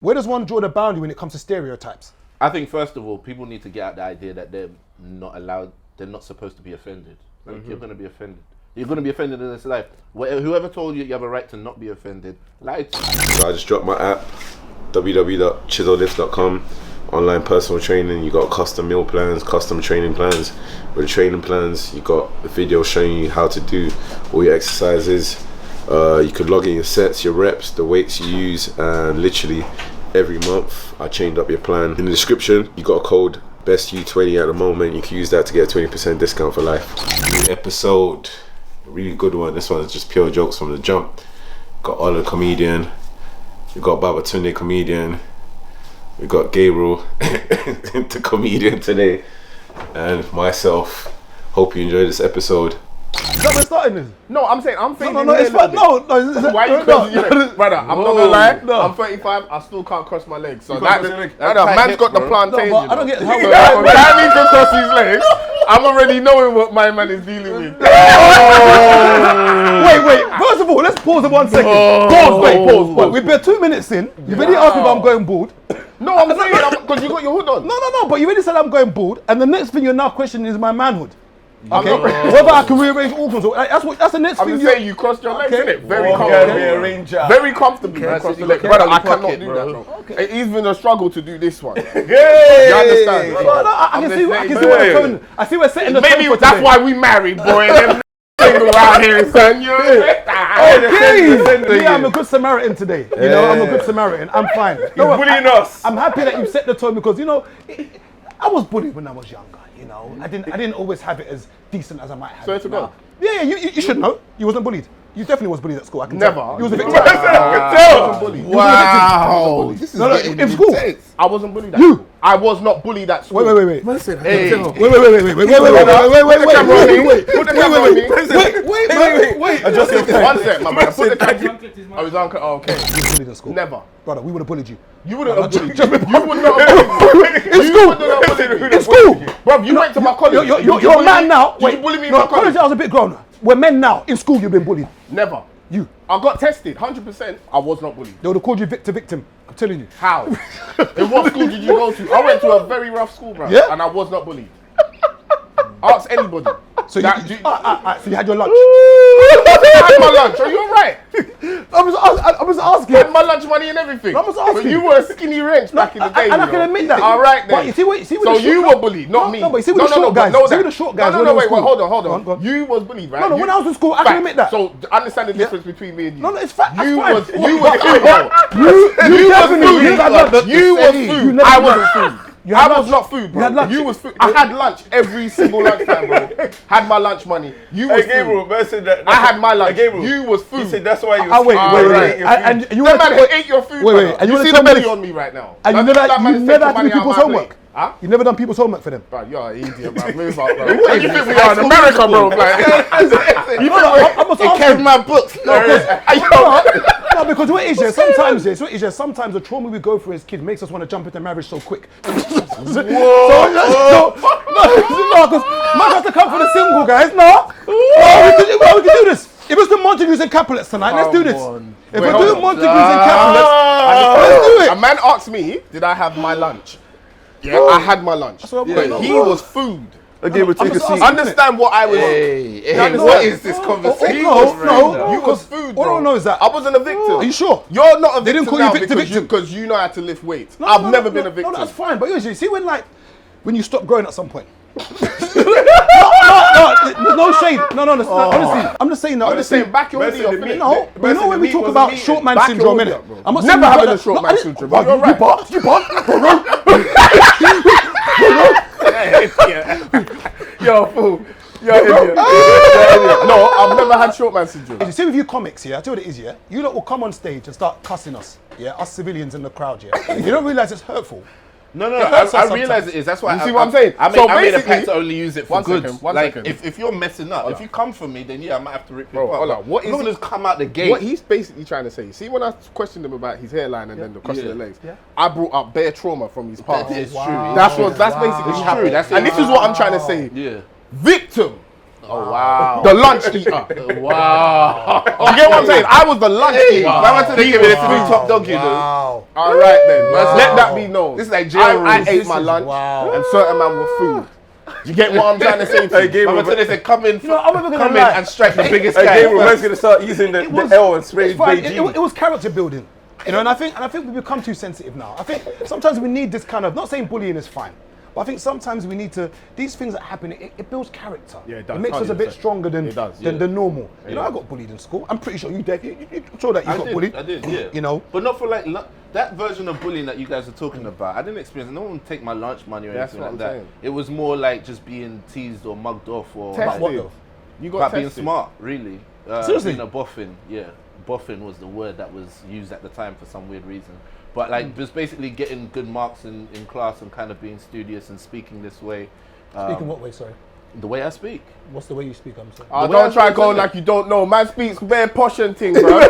Where does one draw the boundary when it comes to stereotypes? I think first of all, people need to get out the idea that they're not supposed to be offended. Like you're going to be offended. You're going to be offended in this life. Whoever told you you have a right to not be offended, lied to you. So I just dropped my app, www.ChisoLifts.com. Online personal training. You got custom meal plans, custom training plans. With the training plans, you got a video showing you how to do all your exercises. You could log in your sets, your reps, the weights you use, and literally every month I changed up your plan. In the description, you got a code BESTU20 at the moment. You can use that to get a 20% discount for life. New episode, a really good one. This one is just pure jokes from the jump. Got Ola comedian, you got Babatunde comedian, we got Gabriel the comedian today, and myself. Hope you enjoyed this episode. Is that we're starting this? No, I'm saying I'm thinking. No, it's fine. No. Why are you crossing your legs? Brother, I'm not gonna lie. No. I'm 35. I still can't cross my legs. So that man's got the plantation. No, but I don't get how. I need to cross his legs. I'm already knowing what my man is dealing with. Wait. First of all, let's pause it 1 second. Pause. We've been 2 minutes in. You've already asked me if I'm going bald. No, I'm saying because you got your hood on. No. But you already said I'm going bald, and the next thing you're now questioning is my manhood. Okay, whether I can rearrange organs or that's the next thing. I'm just saying you crossed your legs, innit? Very comfortably. Very comfortably. Brother, I cannot do that, bro. It's even a struggle to do this one. You understand? I can see where it's going. I see where it's setting the tone. Maybe that's why we married, boy. And single out here, son. Yeah, I'm a good Samaritan today. You know, I'm a good Samaritan. I'm fine. You're bullying us. I'm happy that you set the tone because, you know, I was bullied when I was younger. You know, I didn't always have it as decent as I might have. So it's a go. Yeah, you should know. You wasn't bullied. You definitely was bullied at school. I can never. Tell. You was a victim. I bullied. Wow. This is in school. I wasn't bullied at school. I was not bullied at school. Wait. Wait. Put the camera on me. Put the camera on me. Wait. Adjust your phone. 1 sec, my man. Put the camera. Oh, his uncle. Oh, okay. You were bullied at school. Never. Brother, we would have bullied you. You wouldn't have bullied me. You would not have bullied me. In school. Bro, you went to my college. You're a man now. Did you bully me in my college? I was a bit grown. We're men now. In school, you've been bullied. Never. You. I got tested. 100%. I was not bullied. They would have called you victim. I'm telling you. How? In what school did you go to? I went to a very rough school, bro. Yeah? And I was not bullied. Ask anybody. So you had your lunch. I had my lunch. Are you alright? I was asking. I had my lunch money and everything. I was asking. But you were a skinny wrench back in the day. And I can admit that. Alright then. But you see so you were bullied, not me. No, but you see with the short guys. No, see with the short guys. No, wait, hold on. You was bullied, right? No, when I was in school, I can admit that. So understand the difference between me and you. No, it's fact. You was food. You was food. I wasn't food. I was not food, bro. You was food. I had lunch every single lunchtime, bro. Had my lunch money. You was food. I had my lunch. You was food. He said that's why you was wait. And you ate your food. Wait. And you see the belly on me right now. And you never had to do people's homework. Huh? You never done people's homework for them. Bro, you're an idiot, bro. Move up, bro. What do you think we are in America, bro? Like, it came my books. No, because what is sometimes the trauma we go through as kids makes us want to jump into marriage so quick. Because man has to come for the single guys. No, we can do this. If it's the Montagues and Capulets tonight, let's do this. If we're doing Montagues and Capulets, let's do it. A man asked me, did I have my lunch? Yeah, I had my lunch. But he was food. Okay, we'll take a seat. Understand what I was. What is this conversation? You was food, bro. All I know is that I wasn't a victim. Are you sure? You're not a victim. They didn't call you victim because you know how to lift weights. I've never been a victim. No, that's fine. But usually, see when you stop growing at some point. There's no shade. No. Honestly, I'm just saying that. I'm just saying back your video. No, but you know when we talk about short man syndrome, innit? I'm never having a short man syndrome. You Yo, fool. Yo, idiot. No, I've never had short man syndrome. You see with you comics, yeah, I tell you what it is, yeah? You lot will come on stage and start cussing us, yeah? Us civilians in the crowd, yeah? You don't realise it's hurtful. No, I realise it is. That's why you see what I'm saying? I made a pact to only use it for good. One second. If you're messing up, if you come for me, then yeah, I might have to rip you apart. What is just come out the gate? What he's basically trying to say. See, when I questioned him about his hairline and then the crossing the legs, I brought up bare trauma from his past. It's true. That's basically what happened. And this is what I'm trying to say. Yeah. Victim. Oh wow. The lunch eater. Wow. You get what I'm saying? I was the lunch eater. I went to give it a top dog, you know. Wow. All right then. Wow. Let that be known. This is like jail I rules. ate my lunch and certain man with food. You get what I'm trying to say to you? I'm they said, come in, I'm not come gonna in and strike the biggest guy. Man's gonna start using the L and spray Beijing. It was character building, you know, and I think we become too sensitive now. I think sometimes we need this kind of, not saying bullying is fine, but I think sometimes we need to, these things that happen, it builds character. Yeah, it does. It makes us a bit stronger than normal. You know, I got bullied in school. I'm pretty sure you did. I'm sure that you got bullied. I did, yeah. You know, but not for like that version of bullying that you guys are talking about. I didn't experience it. No one would take my lunch money or anything like that. It was more like just being teased or mugged off or tested. like, You got about tested. being smart, really. Seriously? Being a boffin, yeah. Boffin was the word that was used at the time for some weird reason. But like, just basically getting good marks in class and kind of being studious and speaking this way. speaking what way? Sorry. The way I speak. What's the way you speak? I'm sorry. Don't try going like you don't know. Man speaks bare posh and things, bro. I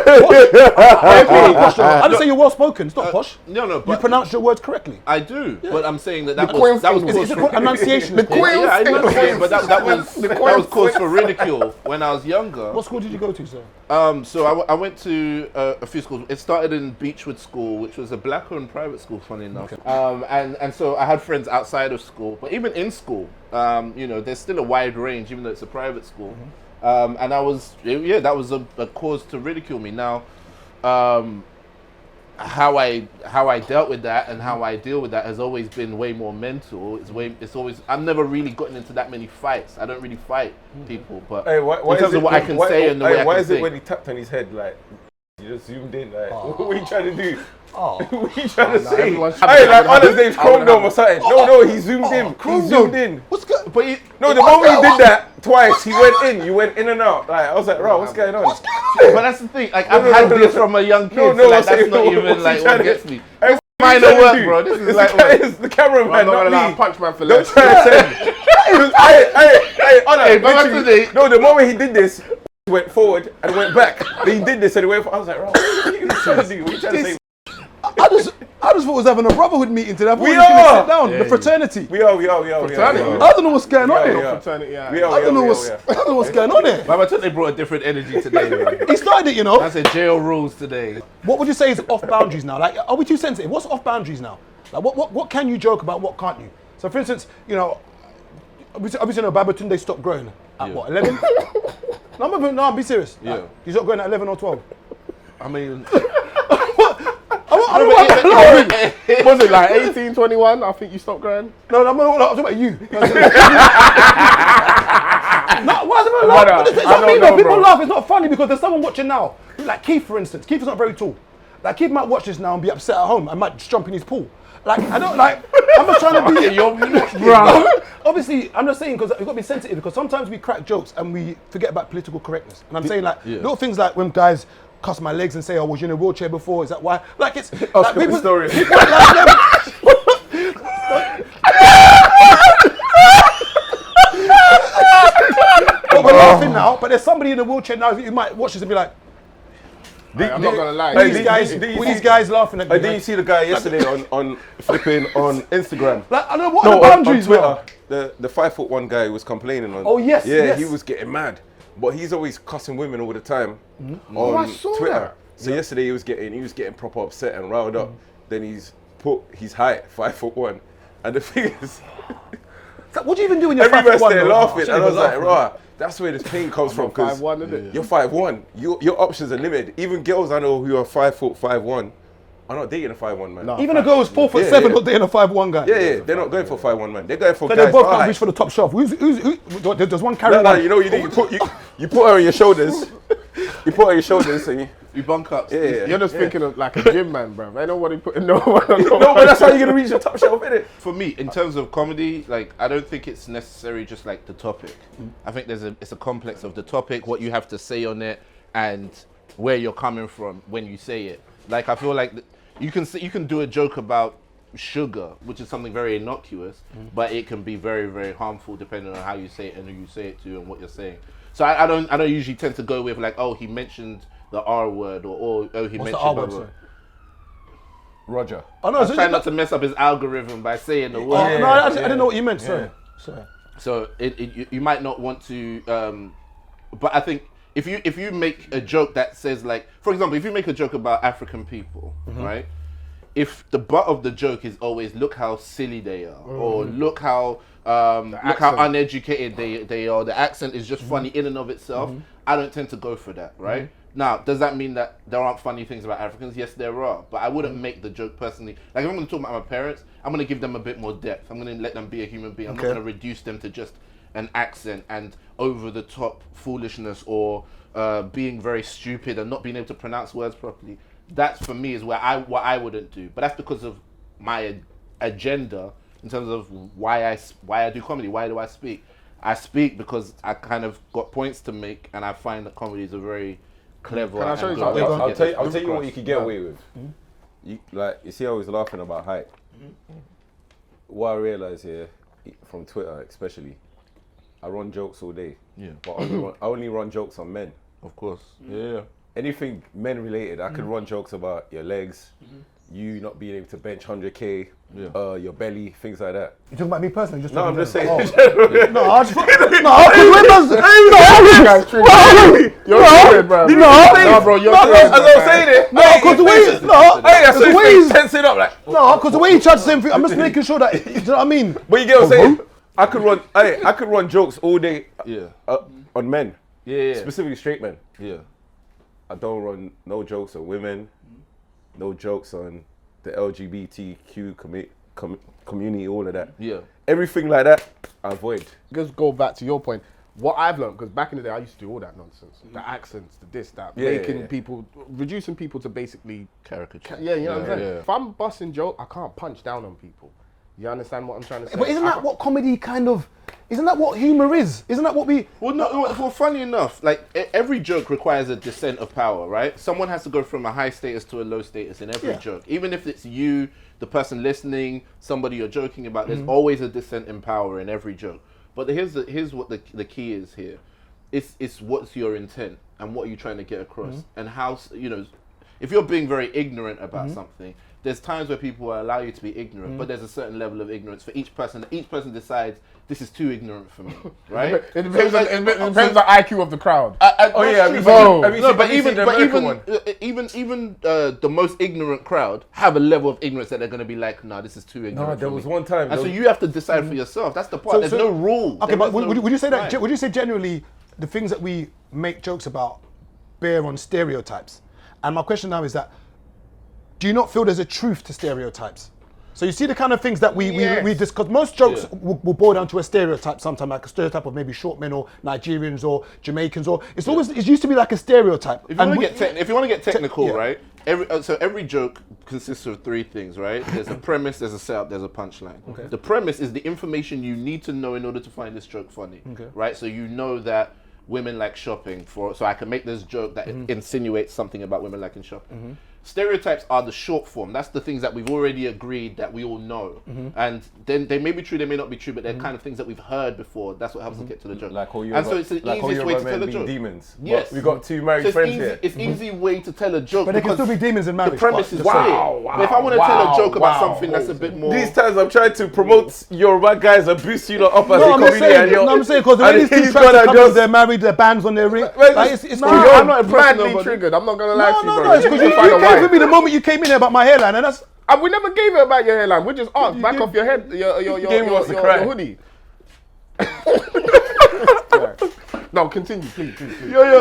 didn't say you're well spoken. It's not posh. No, You but pronounce your words correctly. I do. But I'm saying that was Is it called enunciation? The Queen's yeah, I know, thing. but that was cause for ridicule when I was younger. What school did you go to, sir? So I went to a few schools. It started in Beechwood School, which was a black-owned private school, funny enough. Okay. And so I had friends outside of school, but even in school, you know, there's still a wide range, even though it's a private school. And that was a cause to ridicule me. Now, how I dealt with that and how I deal with that has always been way more mental. I've never really gotten into that many fights. I don't really fight people, but in terms of what I can say and the way I can why is it think. when he tapped on his head, like, you just zoomed in, like, what are you trying to do? Oh. What are you trying to say? everyone's Hey, like, having on his name's Chrome or something. No, he zoomed in. He zoomed in. What's good? But No, the moment he did that twice, he went in. You went in and out. Like, I was like, bro, what's going on? But that's the thing. Like, I've had this from a young kid. So like, that's not even like what gets me. Minor work, bro. This is like it's the cameraman, I'm not not gonna lie, me. punch man for Don't less. try to say. Hey, today. no, the moment he did this, he went forward and went back. Then he did this and he went forward. I was like, bro, what are you trying to do? What are you trying to say? I just thought we was having a brotherhood meeting today. I thought We we was gonna are. sit down, the fraternity. We are. Fraternity. I don't know what's going on here. Fraternity, yeah. I don't know what's going on here. But I thought they brought a different energy today. Man. He started it, you know. I said jail rules today. What would you say is off boundaries now? Like, are we too sensitive? What's off boundaries now? Like, what can you joke about? What can't you? So, for instance, you know, obviously, Babatunde stopped growing at what, 11? No, be serious. Yeah. You stopped growing at 11 or 12. I mean, Was it like 18, 21? I think you stopped growing. No, I'm talking about you. No, why is it Brother, it's I not don't me, know, people bro. laugh. It's not funny because there's someone watching now. Like Keith, for instance. Keith is not very tall. Like Keith might watch this now and be upset at home. I might just jump in his pool. Like I don't like. I'm not trying to be. bro. Obviously, I'm just saying because we've got to be sensitive because sometimes we crack jokes and we forget about political correctness. And I'm saying like little things like when guys cuss my legs and say, "Oh, was you in a wheelchair before? Is that why?" Like it's like people. Story. But we're laughing now. But there's somebody in a wheelchair now who might watch this and be like, I'm not gonna lie. "These guys laughing at me." Did you see the guy yesterday on flipping on Instagram? Like I don't know what are the boundaries on now. Twitter. The 5'1" guy was complaining on. Oh, yes, Yeah, yes. he was getting mad, but he's always cussing women all the time Oh, I on saw Twitter. that. So yesterday he was getting proper upset and riled up. Then he's put his height 5'1", and the thing is, So what do you even do when you're everybody's 5'1", there though? laughing, and I was like, laughing. rah, that's where this pain comes from. Because 5'1", isn't it? you're 5'1", your options are limited. Even girls I know who are 5'1" are not dating a 5'1" man. No. Even a girl who's 4'7", yeah. not dating a 5'1" guy. Yeah, they're not going for 5'1" man. They're going for So guys. they both our can't height. reach for the top shelf. Who? There's one carry No, one. you know what you do. You put her on your shoulders. You put her on your shoulders and You bunk up. yeah. You're just thinking of like a gym man, bro. Ain't nobody putting no one on. No, but that's how you're gonna reach the top shelf, innit? For me, in terms of comedy, like I don't think it's necessarily just like the topic. I think it's a complex of the topic, what you have to say on it, and where you're coming from when you say it. Like I feel like you can do a joke about sugar, which is something very innocuous, but it can be very, very harmful depending on how you say it and who you say it to and what you're saying. So I don't usually tend to go with like, oh, he mentioned the R word or oh he mentioned the R word, blah, blah. sorry? Roger. Oh, no, I was trying not to mess up his algorithm by saying the word. No, I didn't know what you meant. Sorry. So you might not want to, but I think if you make a joke that says like, for example, if you make a joke about African people, right? if the butt of the joke is always look how silly they are, or look how uneducated they are, the accent is just funny in and of itself, I don't tend to go for that, right? Now, does that mean that there aren't funny things about Africans? Yes, there are, but I wouldn't make the joke personally. Like, if I'm going to talk about my parents, I'm going to give them a bit more depth. I'm going to let them be a human being. I'm not going to reduce them to just an accent and over-the-top foolishness or being very stupid and not being able to pronounce words properly. That, for me, is what I wouldn't do. But that's because of my agenda in terms of why I do comedy. Why do I speak? I speak because I kind of got points to make, and I find that comedy is a very clever. Can I show you and something? I'll tell you what you could get away with. You see, I was laughing about height. What I realised here, from Twitter especially, I run jokes all day. Yeah. But I only run jokes on men. Of course. Yeah. Anything men related, I could run jokes about your legs, you not being able to bench 100k, your belly, things like that. You talking about me personally? Just no, I'm just saying. No, I just. You're bro. No, bro, you're as I was saying it. No, because the way he's tensing up, like. No, because the way he charges everything, I'm just making sure that. You know what I mean? But you get what I'm saying? I could run jokes all day. On men. Yeah. Specifically straight men. Yeah. I don't run no jokes on women, no jokes on the LGBTQ community, all of that. Yeah. Everything like that, I avoid. Just go back to your point. What I've learned, because back in the day I used to do all that nonsense. The accents, the this, that, making people, reducing people to basically caricature. Yeah, you know what I'm saying? If I'm busting joke, I can't punch down on people. You understand what I'm trying to say? But isn't that what comedy kind of... Isn't that what humour is? Isn't that what we... Well, funny enough, like every joke requires a descent of power, right? Someone has to go from a high status to a low status in every joke. Even if it's you, the person listening, somebody you're joking about, there's always a descent in power in every joke. But here's what the key is here. It's what's your intent and what are you trying to get across, and how, if you're being very ignorant about something, there's times where people will allow you to be ignorant, but there's a certain level of ignorance for each person. Each person decides this is too ignorant for me, right? It depends on the IQ of the crowd. Even the most ignorant crowd have a level of ignorance that they're going to be like, nah, this is too ignorant. No, there was one time, and so you have to decide for yourself. That's the part. There's no rule. Okay, but would you say that? Would you say generally the things that we make jokes about bear on stereotypes? And my question now is that, do you not feel there's a truth to stereotypes? So you see the kind of things that we discuss. Most jokes will boil down to a stereotype sometimes, like a stereotype of maybe short men or Nigerians or Jamaicans, or it used to be like a stereotype. If you want to get technical, right? Every joke consists of three things, right? There's a premise, there's a setup, there's a punchline. Okay. The premise is the information you need to know in order to find this joke funny, right? So you know that women like shopping, so I can make this joke that insinuates something about women liking shopping. Stereotypes are the short form. That's the things that we've already agreed that we all know. And then they may be true, they may not be true, but they're kind of things that we've heard before. That's what helps us get to the joke. So it's the easiest way to tell a joke. Demons. Yes. We've got two married friends here. It's an easy way to tell a joke. But they can still be demons in marriage. The premise is clear. But if I want to tell a joke about something that's a bit more... These times I'm trying to promote Yoruba guys and boost you up as a comedian. I'm saying, because the way these two tracks come, they're married, their bands on their ring. I'm not madly triggered. I'm not going to lie to you, bro. No, it's because you came for me the moment you came in here about my hairline, and that's... we never gave it about your hairline. We just asked, back off your head, your hoodie. No, continue, please.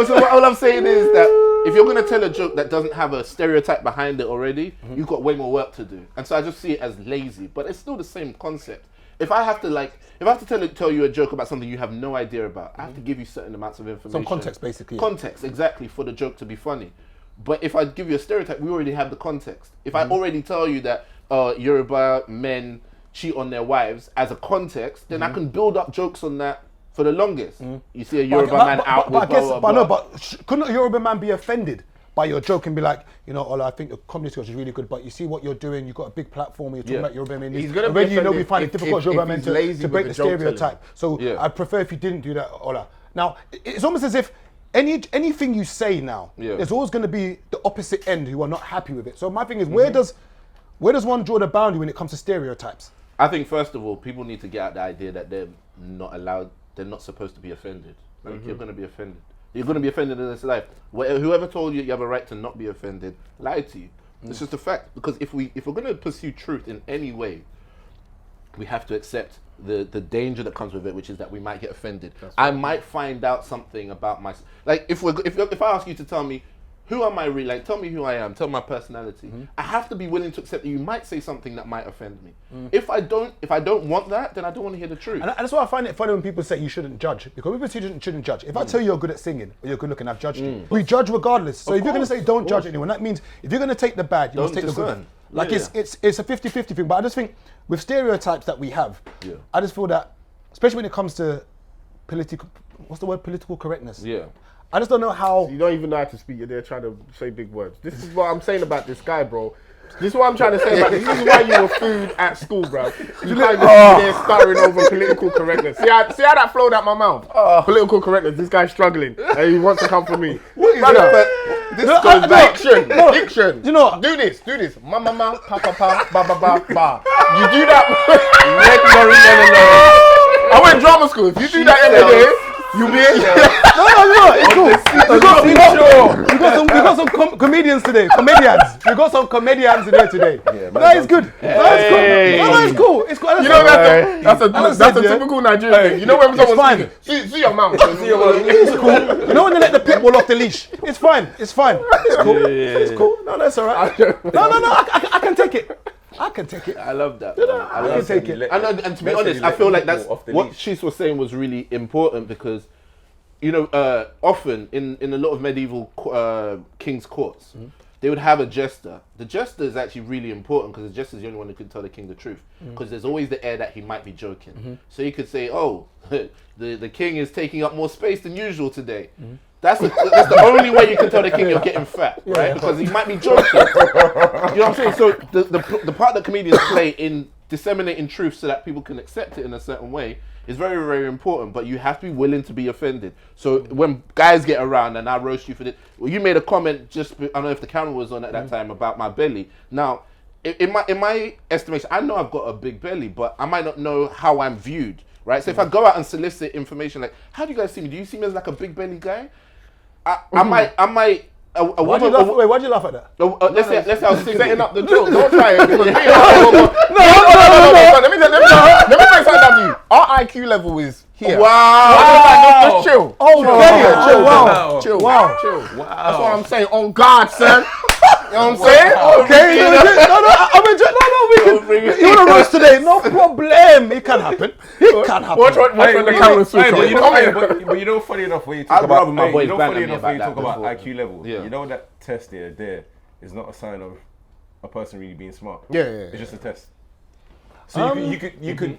So all I'm saying is that if you're going to tell a joke that doesn't have a stereotype behind it already, you've got way more work to do. And so I just see it as lazy, but it's still the same concept. If I have to tell you a joke about something you have no idea about, I have to give you certain amounts of information. Some context, basically. Context, exactly, for the joke to be funny. But if I give you a stereotype, we already have the context. If I already tell you that Yoruba men cheat on their wives as a context, then I can build up jokes on that for the longest. You see a Yoruba man out with blah, blah, blah. Couldn't a Yoruba man be offended by your joke and be like, Ola, I think the comedy skills is really good, but you see what you're doing, you've got a big platform, you're talking about Yoruba men. He's gonna be offended we find it difficult as Yoruba men to break the stereotype. So I'd prefer if you didn't do that, Ola. Now, it's almost as if anything you say now, there's always going to be the opposite end who are not happy with it. So my thing is, where does one draw the boundary when it comes to stereotypes? I think first of all, people need to get out the idea that they're not supposed to be offended. Like, you're going to be offended. You're going to be offended in this life. Whoever told you you have a right to not be offended lied to you. It's just a fact. Because if we're going to pursue truth in any way, we have to accept the danger that comes with it, which is that we might get offended. I might find out something about my, like if I ask you to tell me who am I really, like tell me who I am, tell my personality. I have to be willing to accept that you might say something that might offend me. If I don't want that, then I don't want to hear the truth. And that's why I find it funny when people say you shouldn't judge, because people say you shouldn't judge. If I tell you you're good at singing or you're good looking, I've judged you. We judge regardless. So if you're going to say don't judge anyone, that means if you're going to take the bad, you must take the good. Like it's a 50-50 thing. But I just think with stereotypes that we have, I just feel that, especially when it comes to political correctness. Yeah. I just don't know how. You don't even know how to speak. You're there trying to say big words. This is what I'm saying about this guy, bro. This is what I'm trying to say about this. This is why you were food at school, bro. You can't just be there stuttering over political correctness. See how that flowed out my mouth? Political correctness. This guy's struggling and he wants to come for me. What is that? This goes back. Diction. You know, do this. Ma, pa, pa, pa, ba, ba, ba, ba. You do that. I went drama school. If you do that every day, you be it's cool. We got some comedians today. We got some comedians in here today. That is good. That's cool. It's cool. You know that's a typical Nigerian thing. You know when someone's speaking, see your mouth. It's cool. You know when they let the pit bull off the leash? It's fine. It's cool. It's cool. No, that's all right. No. I can take it. I can take it. I love that. I can take it. And to be honest, I feel like that's what Chis was saying was really important, because, you know, often in a lot of medieval king's courts, they would have a jester. The jester is actually really important, because the jester is the only one who can tell the king the truth, because there's always the air that he might be joking. So you could say, oh, the king is taking up more space than usual today. That's the only way you can tell the king you're getting fat, right? Because he might be joking. You know what I'm saying? So the part that comedians play in disseminating truth so that people can accept it in a certain way is very, very important. But you have to be willing to be offended. So when guys get around and I roast you for this, well, you made a comment I don't know if the camera was on at that time about my belly. Now, in my estimation, I know I've got a big belly, but I might not know how I'm viewed, right? So if I go out and solicit information like, how do you guys see me? Do you see me as like a big belly guy? I might. Why'd you laugh at that? Let's say I was setting up the joke. Don't try it. No. Let me break something down to you. Our IQ level is here. Wow. Just chill. Chill. Wow. That's what I'm saying. On guard, son. You know what I'm saying? Okay. You want to roast today? No problem. It can happen. Watch when the camera switch on. But you know, funny enough, when you talk about IQ level, you know that test there is not a sign of a person really being smart. Yeah. It's just a test. So you could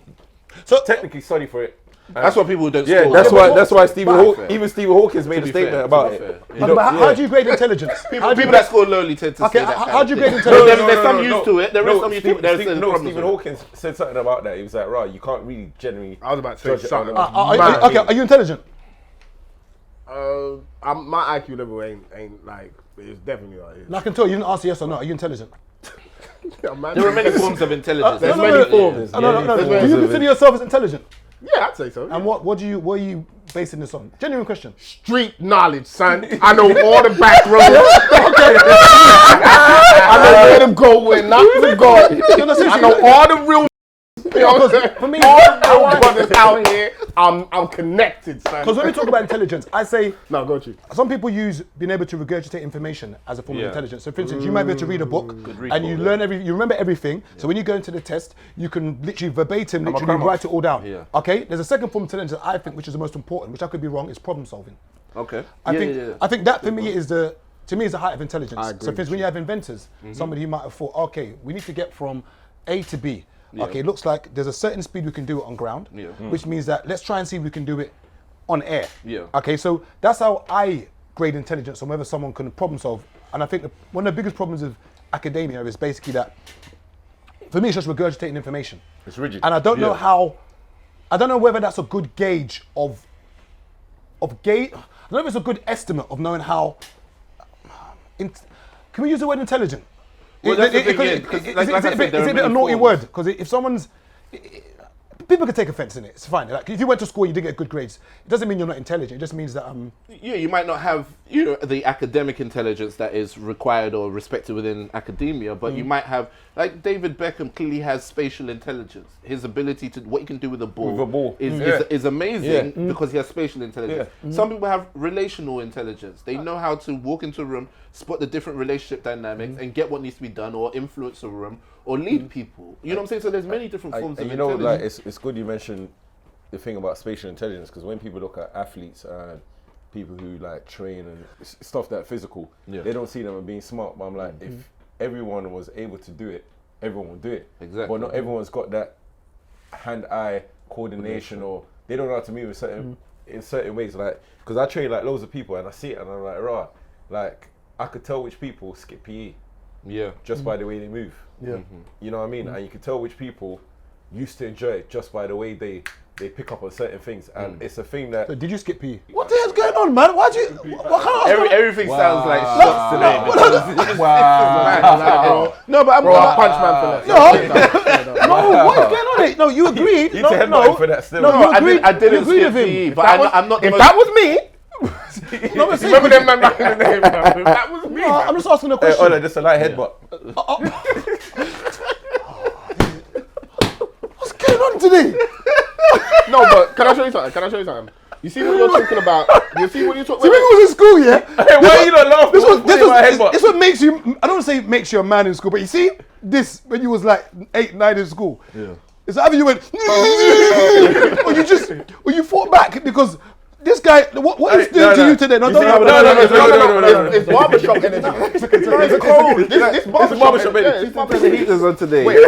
technically study for it. That's what people don't. Yeah, that's why Stephen Hawking's made a statement about it. But how do you grade intelligence? People that score lowly tend to say that. How do you grade intelligence? There's some use to it. There is some use to it. Stephen Hawking said something about that. He was like, right, you can't really generally. I was about to say something. Okay, are you intelligent? My IQ level ain't like, it's definitely like it. I can tell you didn't answer yes or no. Are you intelligent? There are many forms of intelligence. There's many forms. No. Do you consider yourself as intelligent? Yeah, I'd say so. And what are you basing this on? Genuine question. Street knowledge, son. I know all the back roads. I know where to go, where not to go. I know all the real. You know what I'm saying? For me, all the real brothers out here, I'm connected, son. Because when we talk about intelligence, I say no, go to. Some people use being able to regurgitate information as a form of intelligence. So, for instance, you might be able to read a book and you learn you remember everything. So when you go into the test, you can literally verbatim, write it all down. Yeah. Okay. There's a second form of intelligence I think, which is the most important, which I could be wrong, is problem solving. Okay. I think that for me is the height of intelligence. So, for instance, when you have inventors, somebody who might have thought, okay, we need to get from A to B. Yeah. Okay, it looks like there's a certain speed we can do it on ground, which means that let's try and see if we can do it on air. Yeah. Okay, so that's how I grade intelligence on whether someone can problem solve. And I think one of the biggest problems of academia is basically that, for me, it's just regurgitating information. It's rigid. And I don't know whether that's a good gauge I don't know if it's a good estimate of knowing how, can we use the word intelligent? Well, Is it a bit a naughty word? Because if someone's, people can take offense in it. It's fine. Like if you went to school and you didn't get good grades, it doesn't mean you're not intelligent. It just means that yeah, you might not have the academic intelligence that is required or respected within academia, but you might have, like David Beckham clearly has spatial intelligence. His ability to what he can do with a ball, is amazing because he has spatial intelligence. Some people have relational intelligence. They know how to walk into a room, spot the different relationship dynamics, and get what needs to be done, or influence a room, or lead people. You know what I'm saying? So there's many different forms of intelligence. Like it's good you mentioned the thing about spatial intelligence, because when people look at athletes and people who like train and stuff that physical, they don't see them as being smart. But I'm like, if everyone was able to do it, everyone would do it. Exactly. But not everyone's got that hand-eye coordination, or they don't know how to move in certain ways. Like, because I train like loads of people and I see it and I'm like, right, like I could tell which people skip PE. Yeah. Just by the way they move. Yeah. You know what I mean? And you can tell which people used to enjoy it just by the way they pick up on certain things. And it's a thing that... So did you skip PE? What the hell's going on, man? Why'd you... What kind of... Everything sounds like shots today. Wow. No, but I'm gonna punch man for that. No, what is going on here? No, you agreed. You need to headbutt him for that still. No, you agreed. I didn't you agreed skip with PE, him. but I'm not the If most... that was me, No, I'm saying- remember them man back in the day, man. If that was me, No, I'm just asking a Hey, question. Ola, just a light headbutt. What's going on today? No, but can I show you something? You see what you're talking about? You see what you're talking See, when about? we was in school, yeah? Hey, why are you not laughing? This what makes you, I don't say makes you a man in school, but you see this when you was like 8, 9 in school. Yeah. It's either you went, or you fought back because this guy, what he's doing to you today? No, It's barbershop energy. It's cold. This barbershop energy. The heaters on today. Wait,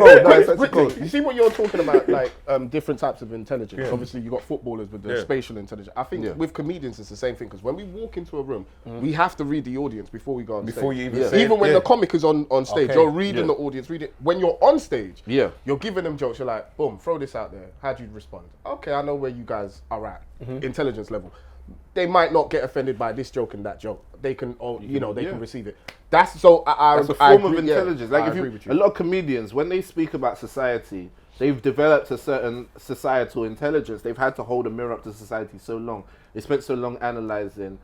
quickly. You see what you're talking about, like different types of intelligence. Obviously, you got footballers with the spatial intelligence. I think with comedians, it's the same thing, because when we walk into a room, we have to read the audience before we go on stage. Before you even say even it, when the comic is on stage, Okay. you're reading the audience, reading. When you're on stage, Yeah. you're giving them jokes. You're like, boom, throw this out there. How do you respond? Okay, I know where you guys are at, intelligence level. They might not get offended by this joke and that joke. They can, they can receive it. That's so. That's a form of agree, intelligence. Like I if agree you, with you. a lot of comedians, when they speak about society, they've developed a certain societal intelligence. They've had to hold a mirror up to society so long. They spent so long analyzing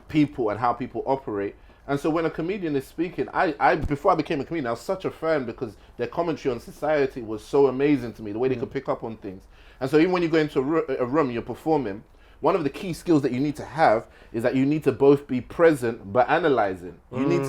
people and how people operate. And so when a comedian is speaking, I before I became a comedian, I was such a fan because their commentary on society was so amazing to me, the way they could pick up on things. And so even when you go into a room, you're performing, one of the key skills that you need to have is that you need to both be present but analyzing. You need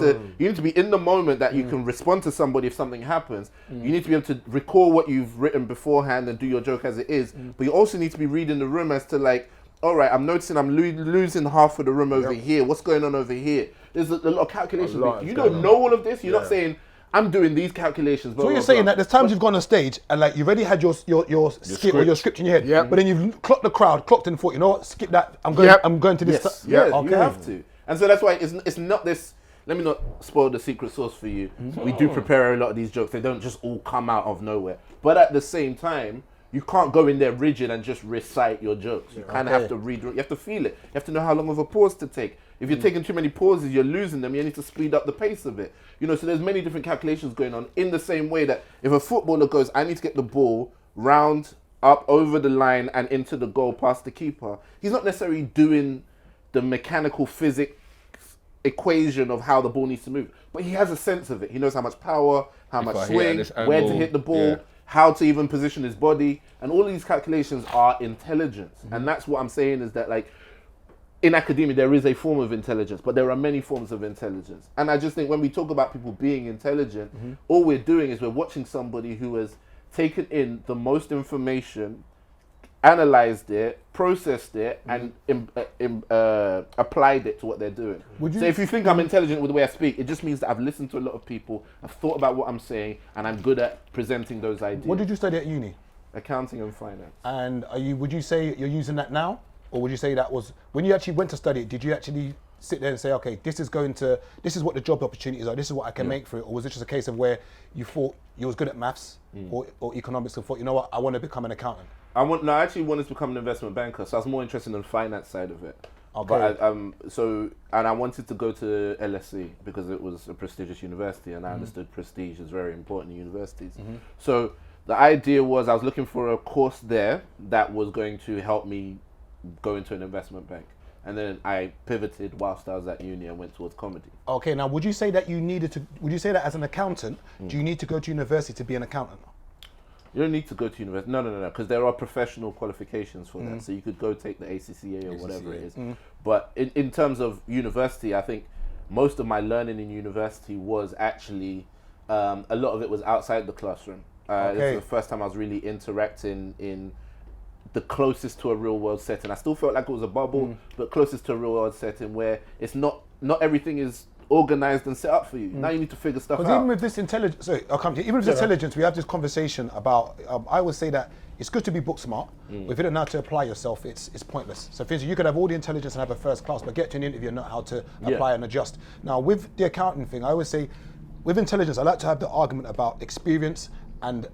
to be in the moment that you can respond to somebody if something happens. You need to be able to recall what you've written beforehand and do your joke as it is. But you also need to be reading the room as to like, all right, I'm noticing I'm losing half of the room over here. What's going on over here? There's a lot of calculations. You don't know all of this. You're not saying, I'm doing these calculations. So you're saying that there's times you've gone on stage and like you've already had your skit or your script in your head, but then you've clocked the crowd, clocked in and thought, you know what, skip that. I'm going to this. You have to. And so that's why it's not this. Let me not spoil the secret sauce for you. We do prepare a lot of these jokes. They don't just all come out of nowhere. But at the same time, you can't go in there rigid and just recite your jokes. You kind of have to read. You have to feel it. You have to know how long of a pause to take. If you're taking too many pauses, you're losing them. You need to speed up the pace of it. So there's many different calculations going on, in the same way that if a footballer goes, I need to get the ball round, up, over the line and into the goal past the keeper, he's not necessarily doing the mechanical physics equation of how the ball needs to move. But he has a sense of it. He knows how much power, how much swing, where to hit the ball, how to even position his body. And all of these calculations are intelligence. And that's what I'm saying, is that like, in academia, there is a form of intelligence, but there are many forms of intelligence. And I just think when we talk about people being intelligent, all we're doing is we're watching somebody who has taken in the most information, analyzed it, processed it, and applied it to what they're doing. So if you think I'm intelligent with the way I speak, it just means that I've listened to a lot of people, I've thought about what I'm saying, and I'm good at presenting those ideas. What did you study at uni? Accounting and finance. And would you say you're using that now? Or would you say that was, when you actually went to study it, did you actually sit there and say, okay, this is what the job opportunities are, this is what I can make for it? Or was it just a case of where you thought you was good at maths or economics and thought, you know what, I want to become an accountant? I actually wanted to become an investment banker, so I was more interested in the finance side of it. Okay. But I wanted to go to LSE because it was a prestigious university, and I understood prestige is very important in universities. So The idea was I was looking for a course there that was going to help me go into an investment bank. And then I pivoted whilst I was at uni and went towards comedy. Okay, now would you say that would you say that as an accountant, do you need to go to university to be an accountant? You don't need to go to university. No, because there are professional qualifications for that. So you could go take the ACCA or whatever it is. But in terms of university, I think most of my learning in university was actually, a lot of it was outside the classroom. This was the first time I was really interacting in the closest to a real world setting. I still felt like it was a bubble, but closest to a real world setting where it's not everything is organized and set up for you. Now you need to figure stuff out. Because even with this intelligence, even with intelligence, we have this conversation about. I would say that it's good to be book smart. But if you don't know how to apply yourself, it's pointless. So, for instance, you could have all the intelligence and have a first class, but get to an interview and know how to apply and adjust. Now, with the accounting thing, I always say, with intelligence, I like to have the argument about experience and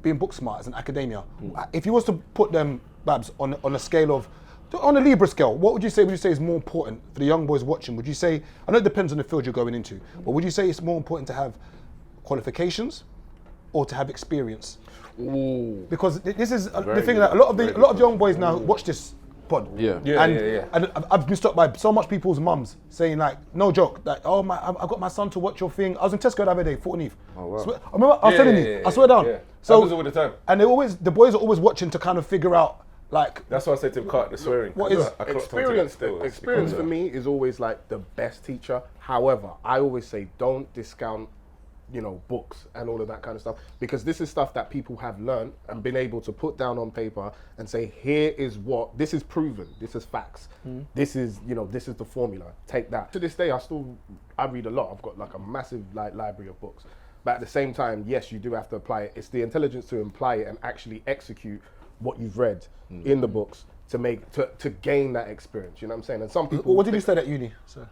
being book smart as an academia. If you was to put them, Babs, on a scale of, on a Libra scale, what would you say is more important for the young boys watching? Would you say, I know it depends on the field you're going into, but would you say it's more important to have qualifications or to have experience? Ooh. Because this is the thing that a lot of young boys now watch this pod. And I've been stopped by so much people's mums saying, like, no joke, like, oh my, I got my son to watch your thing. I was in Tesco the other day, Fort Neve. Oh wow. I remember I was telling you, I swear down. Yeah. So happens all the time. And the boys are always watching to kind of figure out, like, that's why I said to him, cut the swearing. What is experience? Experience for me is always like the best teacher. However, I always say don't discount, books and all of that kind of stuff, because this is stuff that people have learned and been able to put down on paper and say, here is this is proven, this is facts, this is this is the formula. Take that. To this day, I read a lot. I've got like a massive library of books. But at the same time, yes, you do have to apply it. It's the intelligence to apply it and actually execute what you've read in the books to gain that experience. You know what I'm saying? And some people. What did you study at uni, sir?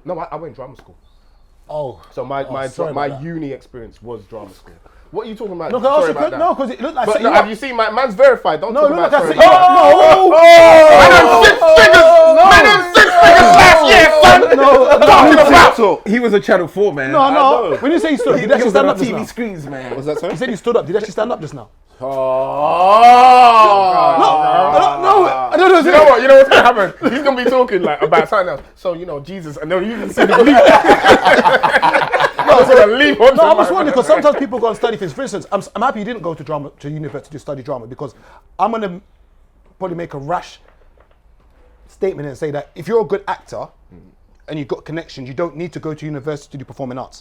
No, I went drama school. Oh. So my uni experience was drama school. What are you talking about? No, because it looked like. But have you seen my man's verified? Don't talk about that. He was a Channel 4 man. No. When you say he stood up, did you actually stand up just now? TV screens, man. What was that, sorry? You said he stood up. Did you actually stand up just now? No. I don't know. You know what? You know what's gonna happen? He's gonna be talking like about something else. So Jesus, and then you can see the leap. No, I'm just wondering because sometimes people go and study things. For instance, I'm happy you didn't go to university to study drama, because I'm gonna probably make a rash statement and say that if you're a good actor and you've got connections, you don't need to go to university to do performing arts.